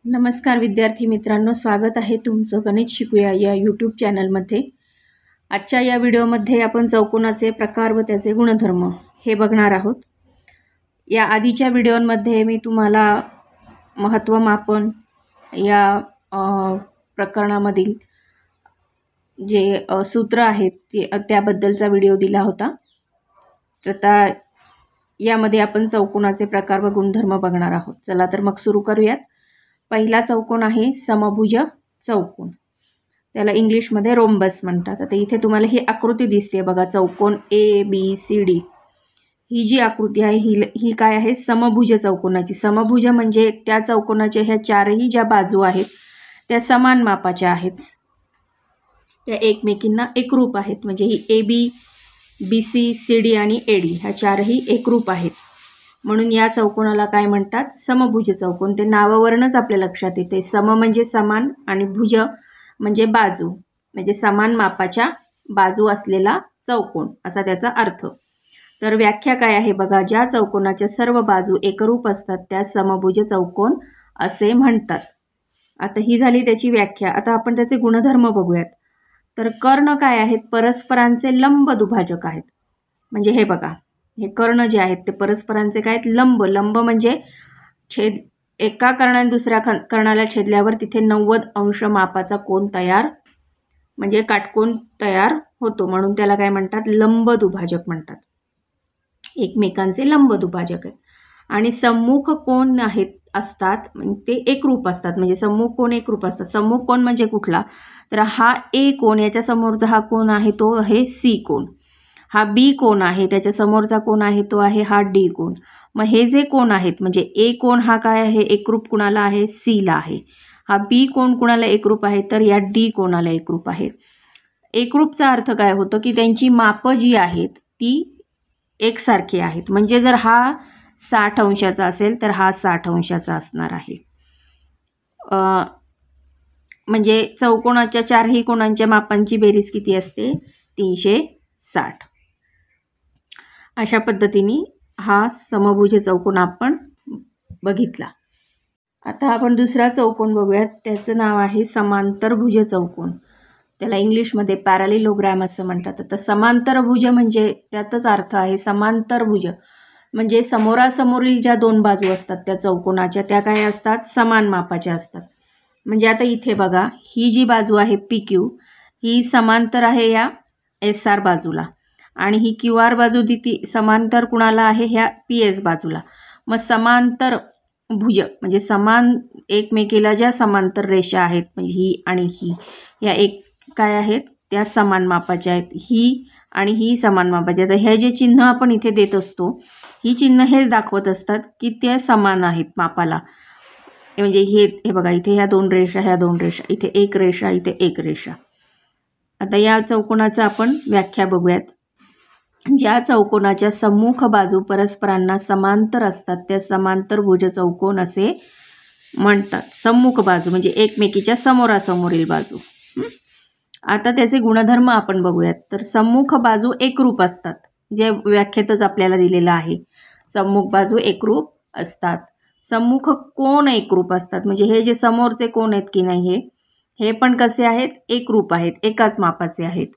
नमस्कार विद्यार्थी मित्रांनो, स्वागत आहे तुमचं गणित शिकूया या यूट्यूब चॅनलमध्ये। आजच्या या व्हिडिओमध्ये आपण चौकोनाचे प्रकार व त्याचे गुणधर्म हे बघणार आहोत। या आधीच्या व्हिडिओमध्ये मी तुम्हाला महत्त्व मापन या प्रकरणामधील जे सूत्र आहेत त्याबद्दलचा व्हिडिओ दिला होता। तर आता यामध्ये आपण चौकोनाचे प्रकार व गुणधर्म बघणार आहोत। चला तर मग सुरू करूयात। पहिला चौकोन आहे समभुज चौकोन, त्याला इंग्लिशमध्ये रोम्बस म्हणतात। आता इथे तुम्हाला ही आकृती दिसते बघा, चौकोन ABCD ही जी आकृती आहे ही काय आहे, समभुज चौकोनाची। समभुज म्हणजे त्या चौकोनाच्या ह्या चारही ज्या बाजू आहेत त्या समान मापाच्या आहेत, त्या एकमेकींना एकरूप आहेत। म्हणजे ही AB BC CD आणि AD ह्या चारही एकरूप आहेत, म्हणून या चौकोनाला काय म्हणतात, समभुज चौकोन। ते नावावरूनच आपल्या लक्षात येते, सम म्हणजे समान आणि भुज म्हणजे बाजू, म्हणजे समान मापाच्या बाजू असलेला चौकोन असा त्याचा अर्थ। तर व्याख्या काय आहे बघा, ज्या चौकोनाच्या सर्व बाजू एकरूप असतात त्या समभुज चौकोन असे म्हणतात। आता ही झाली त्याची व्याख्या। आता आपण त्याचे गुणधर्म बघूयात। तर कर्ण काय आहेत, परस्परांचे लंब दुभाजक आहेत। म्हणजे हे बघा, हे कर्ण जे आहेत ते परस्परांचे काय आहेत, लंब। लंब म्हणजे छेद, एका कर्णाने दुसऱ्या कर्णाला छेदल्यावर तिथे 90 अंश मापाचा कोन तयार, म्हणजे काटकोन तयार होतो, म्हणून त्याला काय म्हणतात, लंब दुभाजक म्हणतात। एकमेकांचे लंब दुभाजक आहेत। आणि सम्मुख कोन असतात म्हणजे ते एकरूप असतात, म्हणजे सम्मुख कोन एकरूप असतात। सम्मुख कोन म्हणजे कुठला, तर हा A कोन, याच्या समोरचा हा कोन आहे तो आहे C कोन। हा B कोन आहे, त्याच्या समोरचा कोन आहे तो आहे हा D कोन। मग हे जे कोन आहेत म्हणजे A कोन हा काय आहे, एकरूप कुणाला आहे, C ला आहे। हा B कोन कुणाला एकरूप आहे, तर या D कोनाला एकरूप आहे। एकरूपचा अर्थ काय होतो की त्यांची मापं जी आहेत ती एकसारखी आहेत। म्हणजे जर हा 60 अंशाचा असेल तर हा 60 अंशाचा असणार आहे। म्हणजे चौकोनाच्या चारही कोणांच्या मापांची बेरीज किती असते, 360। अशा पद्धतीने हा समभुज चौकोन आपण बघितला। आता आपण दुसरा चौकोन बघूयात, त्याचं नाव आहे समांतरभुज चौकोन। त्याला इंग्लिशमध्ये पॅरालिलोग्रॅम असं म्हणतात। आता समांतरभुज म्हणजे त्यातच अर्थ आहे, समांतरभुज म्हणजे समोरासमोरील ज्या दोन बाजू असतात त्या चौकोनाच्या त्या काय असतात, समान मापाच्या असतात। म्हणजे आता इथे बघा, ही जी बाजू आहे PQ ही समांतर आहे या SR बाजूला, आणि ही QR बाजू ती समांतर कुणाला आहे, ह्या PS बाजूला। मग समांतर भुज म्हणजे समान एकमेकीला ज्या समांतर रेषा आहेत, म्हणजे ही आणि ही या एक काय आहेत, त्या समान मापाच्या आहेत। ही आणि ही समान मापाच्या आहेत। हे जे चिन्ह आपण इथे देत असतो, ही चिन्ह हेच दाखवत असतात की ते समान आहेत मापाला। म्हणजे हे बघा, इथे ह्या दोन रेषा, ह्या दोन रेषा, इथे एक रेषा, इथे एक रेषा। आता या चौकोनाचं आपण व्याख्या बघूयात। ज्या चौकोनाच्या सम्मुख बाजू परस्परांना समांतर असतात त्या समांतरभुज चौकोन असे म्हणतात। सम्मुख बाजू म्हणजे एकमेकीच्या समोरासमोरील बाजू। आता त्याचे गुणधर्म आपण बघूयात। तर सम्मुख बाजू एकरूप असतात, जे व्याख्येतच आपल्याला दिलेलं आहे, सम्मुख बाजू एकरूप असतात। सम्मुख कोन एकरूप असतात, म्हणजे हे जे समोरचे कोन आहेत की नाही हे पण कसे आहेत, एकरूप आहेत, एकाच मापाचे आहेत।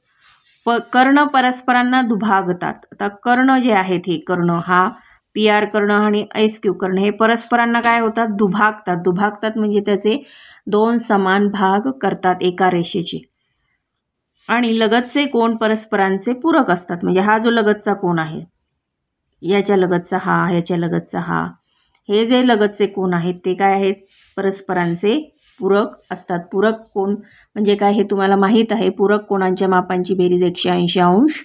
कर्ण परस्परांना दुभागतात। आता कर्ण जे आहेत, हे कर्ण, हा PR कर्ण आणि SQ कर्ण हे परस्परांना काय होतात, दुभागतात। दुभागतात म्हणजे त्याचे दोन समान भाग करतात एका रेषेचे। आणि लगतचे कोन परस्परांचे पूरक असतात। म्हणजे हा जो लगतचा कोन आहे, याच्या लगतचा हा, याच्या लगतचा हा, हे जे लगतचे कोन आहेत ते काय आहेत, परस्परांचे पूरक असतात। पूरक कोन म्हणजे काय हे तुम्हाला माहीत आहे, पूरक कोणांच्या मापांची बेरीज 180 अंश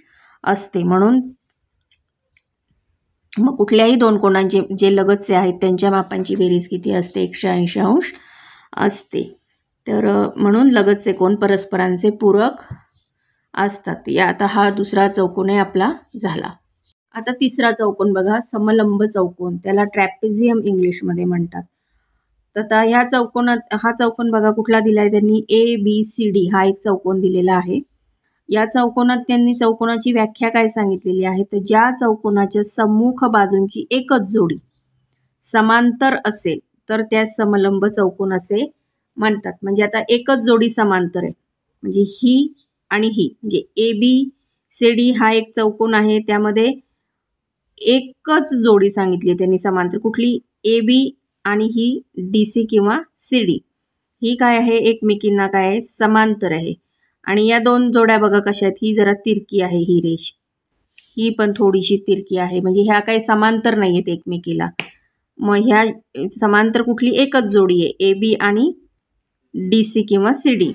असते। म्हणून मग कुठल्याही दोन कोणांचे जे लगतचे आहेत त्यांच्या मापांची बेरीज किती असते, 180 अंश असते। तर म्हणून लगतचे कोन परस्परांचे पूरक असतात। आता हा दुसरा चौकोन आपला झाला। आता तिसरा चौकोन बघा, समलंब चौकोन, त्याला ट्रॅपेझियम इंग्लिशमध्ये म्हणतात। आता ह्या चौकोनात हा चौकोन बघा कुठला दिलाय त्यांनी, ABCD हा एक चौकोन दिलेला आहे। या चौकोनात त्यांनी चौकोनाची व्याख्या काय सांगितलेली आहे, तर ज्या चौकोनाच्या सम्मुख बाजूंची एकच जोडी समांतर असेल तर त्या समलंब चौकोन असे म्हणतात. म्हणजे आता एकच जोडी समांतर आहे, म्हणजे ही आणि ही, म्हणजे ABCD हा एक चौकोन आहे, त्यामध्ये एकच जोडी सांगितली त्यांनी समांतर, कुठली? AB आणि ही DC किंवा CD, ही काय आहे? एकमेकींना काय आहे? समांतर आहे. आणि या दोन जोड्या बघा कशा आहेत, ही जरा तिरकी आहे, ही रेष ही पण थोडीशी तिरकी आहे, म्हणजे ह्या काही समांतर नाही आहेत एकमेकीला. मग ह्या समांतर कुठली? एकच जोडी आहे, AB आणि DC किंवा CD,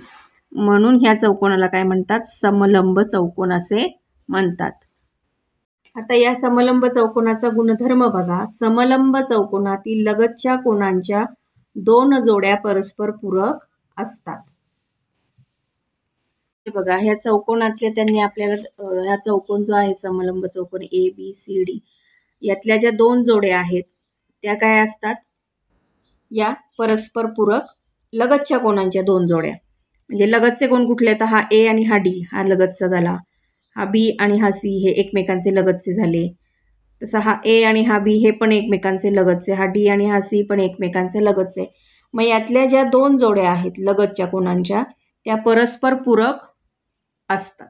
म्हणून ह्या चौकोनाला काय म्हणतात? समलंब चौकोन असे म्हणतात. आता या समलंब चौकोनाचा गुणधर्म बघा. समलंब चौकोनातील लगतच्या कोनांच्या दोन जोड्या परस्पर पूरक असतात. बघा ह्या चौकोनातल्या त्यांनी आपल्याला ह्या चौकोन जो आहे समलंब चौकोन ABCD यातल्या ज्या दोन जोड्या आहेत त्या काय असतात? या परस्पर पूरक लगतच्या कोनांच्या दोन जोड्या. म्हणजे लगतचे कोण कुठले? तर हा A आणि हा D हा लगतचा झाला, हा B आणि हा C हे एकमेकांचे लगतचे झाले. तसं हा A आणि हा B हे पण एकमेकांचे लगतचे, हा D आणि हा C पण एकमेकांचे लगतचे. मग यातल्या ज्या दोन जोड्या आहेत लगतच्या कोनांच्या त्या परस्पर पूरक असतात.